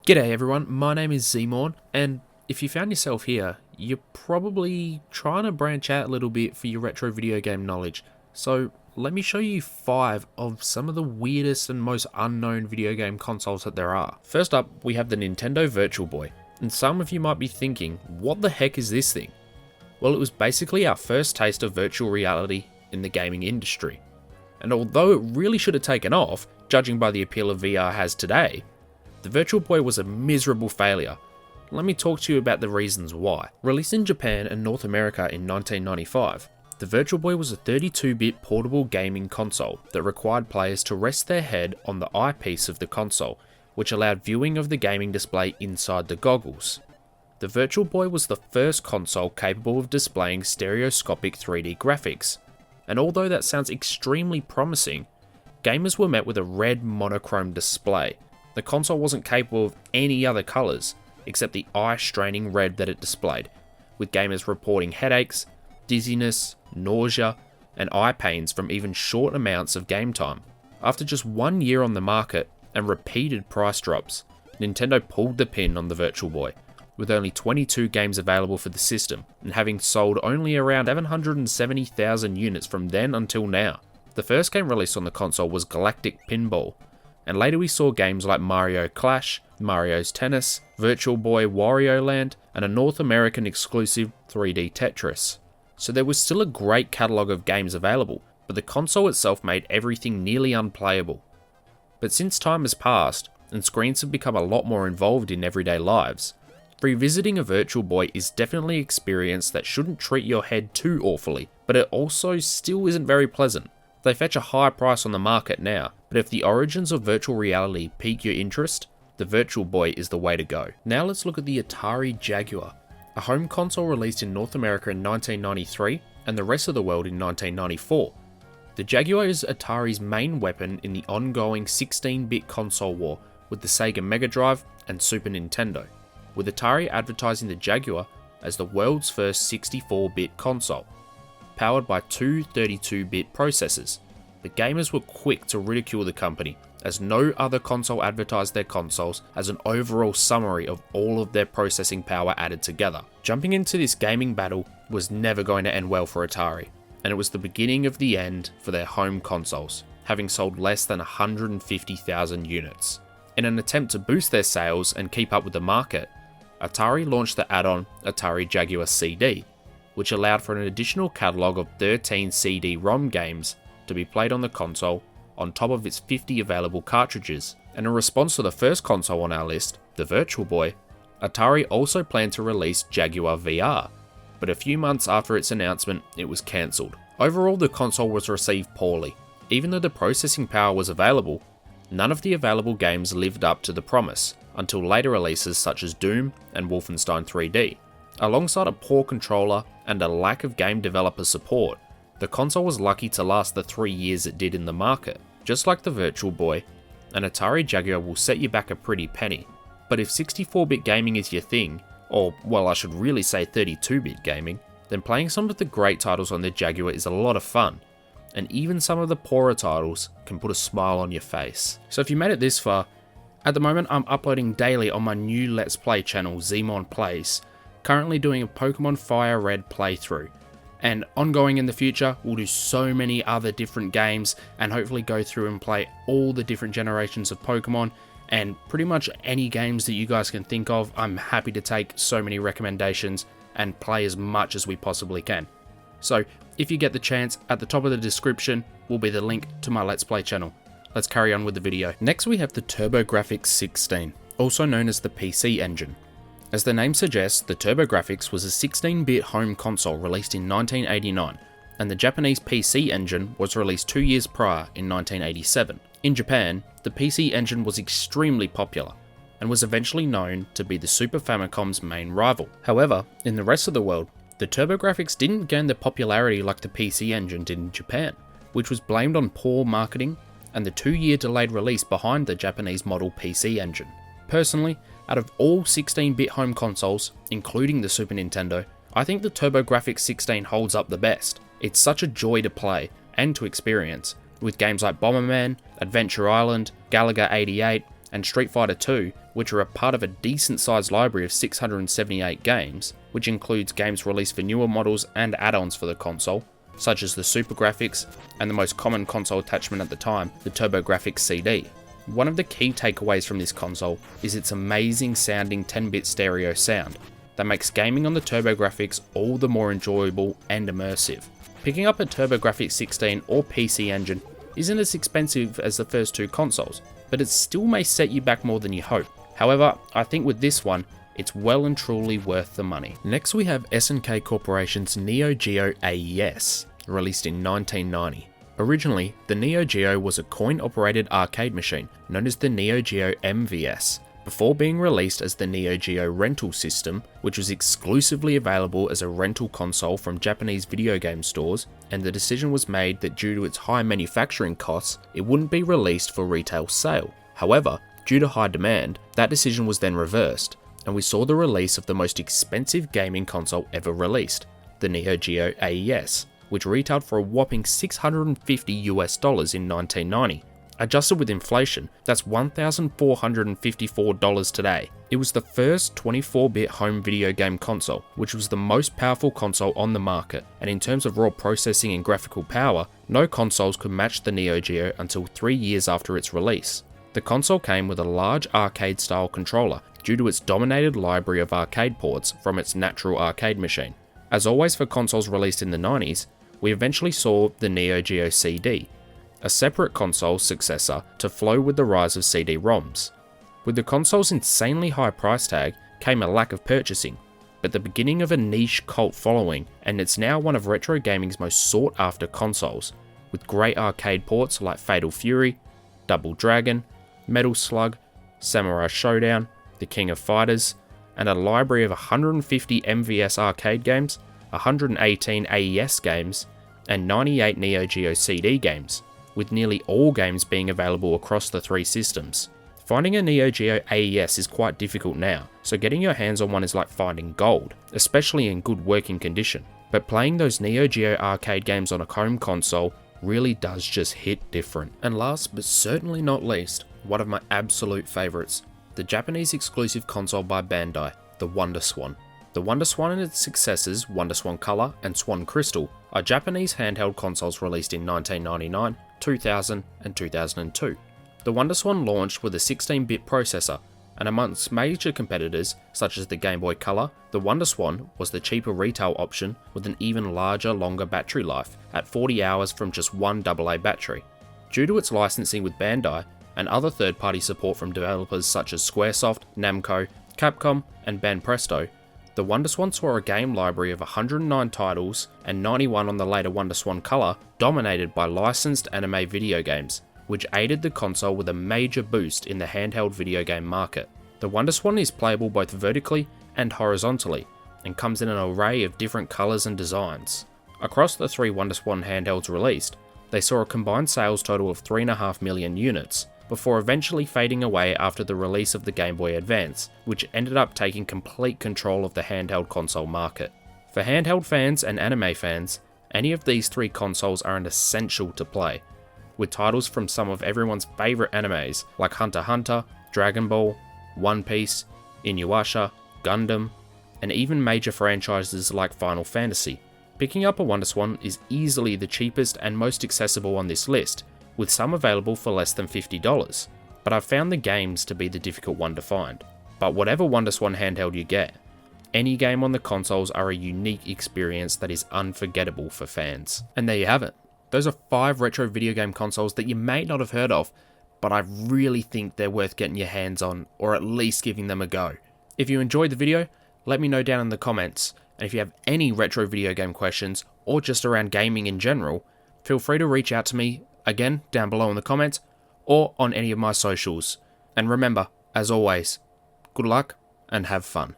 G'day everyone, my name is Zmorn, and if you found yourself here, you're probably trying to branch out a little bit for your retro video game knowledge. So let me show you 5 of some of the weirdest and most unknown video game consoles that there are. First up, we have the Nintendo Virtual Boy, and some of you might be thinking, what the heck is this thing? Well, it was basically our first taste of virtual reality in the gaming industry. And although it really should have taken off, judging by the appeal of VR has today, the Virtual Boy was a miserable failure. Let me talk to you about the reasons why. Released in Japan and North America in 1995, the Virtual Boy was a 32-bit portable gaming console that required players to rest their head on the eyepiece of the console, which allowed viewing of the gaming display inside the goggles. The Virtual Boy was the first console capable of displaying stereoscopic 3D graphics, and although that sounds extremely promising, gamers were met with a red monochrome display. The console wasn't capable of any other colours, except the eye-straining red that it displayed, with gamers reporting headaches, dizziness, nausea, and eye pains from even short amounts of game time. After just 1 year on the market and repeated price drops, Nintendo pulled the pin on the Virtual Boy, with only 22 games available for the system, and having sold only around 770,000 units from then until now. The first game released on the console was Galactic Pinball, and later we saw games like Mario Clash, Mario's Tennis, Virtual Boy Wario Land, and a North American exclusive 3D Tetris. So there was still a great catalogue of games available, but the console itself made everything nearly unplayable. But since time has passed, and screens have become a lot more involved in everyday lives, revisiting a Virtual Boy is definitely an experience that shouldn't treat your head too awfully, but it also still isn't very pleasant. They fetch a high price on the market now, but if the origins of virtual reality pique your interest, the Virtual Boy is the way to go. Now let's look at the Atari Jaguar, a home console released in North America in 1993 and the rest of the world in 1994. The Jaguar is Atari's main weapon in the ongoing 16-bit console war with the Sega Mega Drive and Super Nintendo, with Atari advertising the Jaguar as the world's first 64-bit console, powered by two 32-bit processors. The gamers were quick to ridicule the company, as no other console advertised their consoles as an overall summary of all of their processing power added together. Jumping into this gaming battle was never going to end well for Atari, and it was the beginning of the end for their home consoles, having sold less than 150,000 units. In an attempt to boost their sales and keep up with the market, Atari launched the add-on Atari Jaguar CD, which allowed for an additional catalogue of 13 CD-ROM games to be played on the console on top of its 50 available cartridges. And in response to the first console on our list, the Virtual Boy, Atari also planned to release Jaguar VR, but a few months after its announcement, it was cancelled. Overall, the console was received poorly. Even though the processing power was available, none of the available games lived up to the promise, until later releases such as Doom and Wolfenstein 3D. Alongside a poor controller and a lack of game developer support, the console was lucky to last the 3 years it did in the market. Just like the Virtual Boy, an Atari Jaguar will set you back a pretty penny. But if 64-bit gaming is your thing, or well, I should really say 32-bit gaming, then playing some of the great titles on the Jaguar is a lot of fun, and even some of the poorer titles can put a smile on your face. So if you made it this far, at the moment I'm uploading daily on my new Let's Play channel, Zmon Plays, currently doing a Pokemon Fire Red playthrough. And ongoing in the future, we'll do so many other different games and hopefully go through and play all the different generations of Pokemon, and pretty much any games that you guys can think of. I'm happy to take so many recommendations and play as much as we possibly can. So if you get the chance, at the top of the description will be the link to my Let's Play channel. Let's carry on with the video. Next we have the TurboGrafx 16, also known as the PC Engine. As the name suggests, the TurboGrafx was a 16-bit home console released in 1989, and the Japanese PC Engine was released 2 years prior in 1987. In Japan, the PC Engine was extremely popular, and was eventually known to be the Super Famicom's main rival. However, in the rest of the world, the TurboGrafx didn't gain the popularity like the PC Engine did in Japan, which was blamed on poor marketing and the 2-year delayed release behind the Japanese model PC Engine. Personally, out of all 16-bit home consoles, including the Super Nintendo, I think the TurboGrafx 16 holds up the best. It's such a joy to play and to experience, with games like Bomberman, Adventure Island, Galaga 88, and Street Fighter 2, which are a part of a decent sized library of 678 games, which includes games released for newer models and add-ons for the console, such as the Super Graphics and the most common console attachment at the time, the TurboGrafx CD. One of the key takeaways from this console is its amazing sounding 10-bit stereo sound that makes gaming on the TurboGrafx all the more enjoyable and immersive. Picking up a TurboGrafx 16 or PC Engine isn't as expensive as the first two consoles, but it still may set you back more than you hope. However, I think with this one, it's well and truly worth the money. Next we have S&K Corporation's Neo Geo AES, released in 1990. Originally, the Neo Geo was a coin-operated arcade machine known as the Neo Geo MVS, before being released as the Neo Geo rental system, which was exclusively available as a rental console from Japanese video game stores, and the decision was made that due to its high manufacturing costs, it wouldn't be released for retail sale. However, due to high demand, that decision was then reversed, and we saw the release of the most expensive gaming console ever released, the Neo Geo AES, which retailed for a whopping $650 in 1990. Adjusted with inflation, that's $1,454 today. It was the first 24-bit home video game console, which was the most powerful console on the market, and in terms of raw processing and graphical power, no consoles could match the Neo Geo until 3 years after its release. The console came with a large arcade-style controller due to its dominated library of arcade ports from its natural arcade machine. As always for consoles released in the 90s, we eventually saw the Neo Geo CD, a separate console successor to flow with the rise of CD-ROMs. With the console's insanely high price tag came a lack of purchasing, but the beginning of a niche cult following, and it's now one of retro gaming's most sought after consoles, with great arcade ports like Fatal Fury, Double Dragon, Metal Slug, Samurai Showdown, The King of Fighters, and a library of 150 MVS arcade games, 118 AES games, and 98 Neo Geo CD games, with nearly all games being available across the three systems. Finding a Neo Geo AES is quite difficult now, so getting your hands on one is like finding gold, especially in good working condition. But playing those Neo Geo arcade games on a home console really does just hit different. And last but certainly not least, one of my absolute favourites, the Japanese exclusive console by Bandai, the WonderSwan. The WonderSwan and its successors, WonderSwan Color and Swan Crystal, are Japanese handheld consoles released in 1999, 2000 and 2002. The WonderSwan launched with a 16-bit processor, and amongst major competitors such as the Game Boy Color, the WonderSwan was the cheaper retail option with an even larger, longer battery life at 40 hours from just one AA battery. Due to its licensing with Bandai and other third-party support from developers such as Squaresoft, Namco, Capcom and Banpresto, the WonderSwan saw a game library of 109 titles and 91 on the later WonderSwan Color, dominated by licensed anime video games, which aided the console with a major boost in the handheld video game market. The WonderSwan is playable both vertically and horizontally, and comes in an array of different colours and designs. Across the three WonderSwan handhelds released, they saw a combined sales total of 3.5 million units, before eventually fading away after the release of the Game Boy Advance, which ended up taking complete control of the handheld console market. For handheld fans and anime fans, any of these three consoles are an essential to play, with titles from some of everyone's favourite animes like Hunter x Hunter, Dragon Ball, One Piece, Inuyasha, Gundam, and even major franchises like Final Fantasy. Picking up a WonderSwan is easily the cheapest and most accessible on this list, with some available for less than $50, but I've found the games to be the difficult one to find. But whatever WonderSwan handheld you get, any game on the consoles are a unique experience that is unforgettable for fans. And there you have it. Those are 5 retro video game consoles that you may not have heard of, but I really think they're worth getting your hands on, or at least giving them a go. If you enjoyed the video, let me know down in the comments, and if you have any retro video game questions, or just around gaming in general, feel free to reach out to me, again, down below in the comments, or on any of my socials. And remember, as always, good luck and have fun.